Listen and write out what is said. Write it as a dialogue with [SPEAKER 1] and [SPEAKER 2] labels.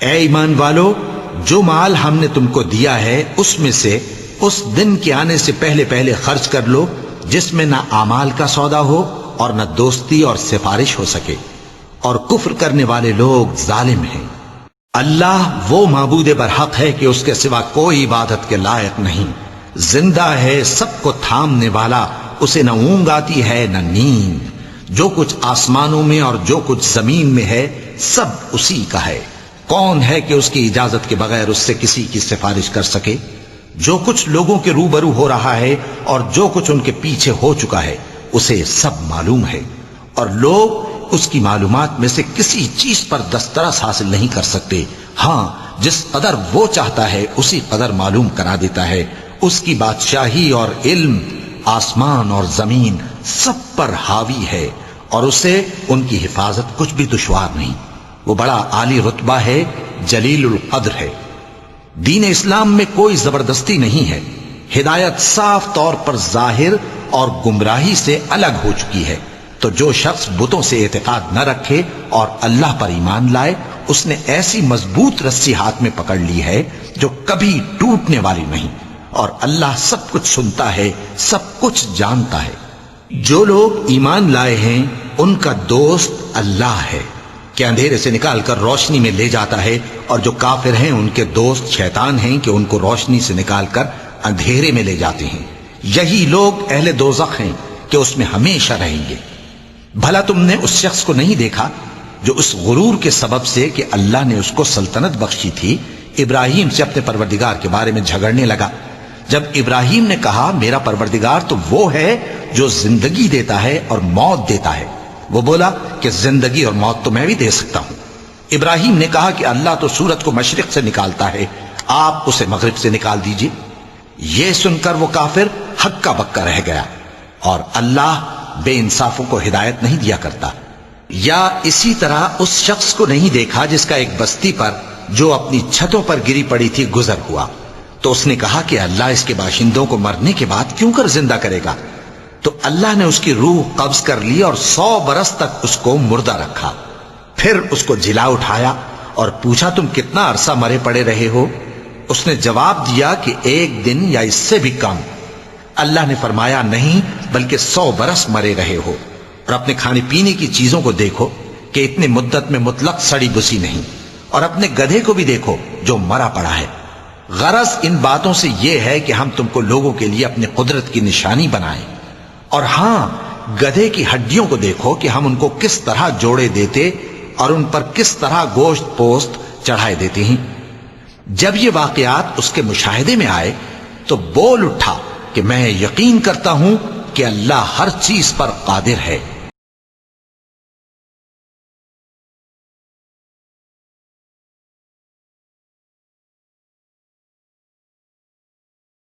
[SPEAKER 1] اے ایمان والو، جو مال ہم نے تم کو دیا ہے اس میں سے اس دن کے آنے سے پہلے پہلے خرچ کر لو جس میں نہ اعمال کا سودا ہو اور نہ دوستی اور سفارش ہو سکے، اور کفر کرنے والے لوگ ظالم ہیں۔ اللہ وہ معبود برحق ہے کہ اس کے سوا کوئی عبادت کے لائق نہیں، زندہ ہے، سب کو تھامنے والا، اسے نہ اونگ آتی ہے نہ نیند۔ جو کچھ آسمانوں میں اور جو کچھ زمین میں ہے سب اسی کا ہے۔ کون ہے کہ اس کی اجازت کے بغیر اس سے کسی کی سفارش کر سکے؟ جو کچھ لوگوں کے روبرو ہو رہا ہے اور جو کچھ ان کے پیچھے ہو چکا ہے اسے سب معلوم ہے، اور لوگ اس کی معلومات میں سے کسی چیز پر دسترس حاصل نہیں کر سکتے۔ ہاں، جس قدر وہ چاہتا ہے اسی قدر معلوم کرا دیتا ہے۔ اس کی بادشاہی اور علم آسمان اور زمین سب پر حاوی ہے، اور اسے ان کی حفاظت کچھ بھی دشوار نہیں۔ وہ بڑا عالی رتبہ ہے، جلیل القدر ہے۔ دین اسلام میں کوئی زبردستی نہیں ہے، ہدایت صاف طور پر ظاہر اور گمراہی سے الگ ہو چکی ہے۔ تو جو شخص بتوں سے اعتقاد نہ رکھے اور اللہ پر ایمان لائے، اس نے ایسی مضبوط رسی ہاتھ میں پکڑ لی ہے جو کبھی ٹوٹنے والی نہیں، اور اللہ سب کچھ سنتا ہے، سب کچھ جانتا ہے۔ جو لوگ ایمان لائے ہیں ان کا دوست اللہ ہے کہ اندھیرے سے نکال کر روشنی میں لے جاتا ہے، اور جو کافر ہیں ان کے دوست شیطان ہیں کہ ان کو روشنی سے نکال کر اندھیرے میں لے جاتے ہیں۔ یہی لوگ اہل دوزخ ہیں کہ اس میں ہمیشہ رہیں گے۔ بھلا تم نے اس شخص کو نہیں دیکھا جو اس غرور کے سبب سے کہ اللہ نے اس کو سلطنت بخشی تھی، ابراہیم سے اپنے پروردگار کے بارے میں جھگڑنے لگا؟ جب ابراہیم نے کہا میرا پروردگار تو وہ ہے جو زندگی دیتا ہے اور موت دیتا ہے، وہ بولا کہ زندگی اور موت تو میں بھی دے سکتا ہوں۔ ابراہیم نے کہا کہ اللہ تو سورج کو مشرق سے نکالتا ہے، آپ اسے مغرب سے نکال دیجئے۔ یہ سن کر وہ کافر ہکا بکا رہ گیا، اور اللہ بے انصافوں کو ہدایت نہیں دیا کرتا۔ یا اسی طرح اس شخص کو نہیں دیکھا جس کا ایک بستی پر جو اپنی چھتوں پر گری پڑی تھی گزر ہوا، تو اس نے کہا کہ اللہ اس کے باشندوں کو مرنے کے بعد کیوں کر زندہ کرے گا؟ تو اللہ نے اس کی روح قبض کر لی اور 100 برس تک اس کو مردہ رکھا۔ پھر اس کو جلا اٹھایا اور پوچھا تم کتنا عرصہ مرے پڑے رہے ہو؟ اس نے جواب دیا کہ 1 دن یا اس سے بھی کم۔ اللہ نے فرمایا نہیں بلکہ 100 برس مرے رہے ہو، اور اپنے کھانے پینے کی چیزوں کو دیکھو کہ اتنی مدت میں مطلق سڑی بسی نہیں، اور اپنے گدھے کو بھی دیکھو جو مرا پڑا ہے۔ غرض ان باتوں سے یہ ہے کہ ہم تم کو لوگوں کے لیے اپنی قدرت کی نشانی بنائیں۔ اور ہاں، گدھے کی ہڈیوں کو دیکھو کہ ہم ان کو کس طرح جوڑے دیتے اور ان پر کس طرح گوشت پوست چڑھائے دیتے ہیں۔ جب یہ واقعات اس کے مشاہدے میں آئے تو بول اٹھا کہ میں یقین کرتا ہوں کہ اللہ ہر چیز پر قادر ہے۔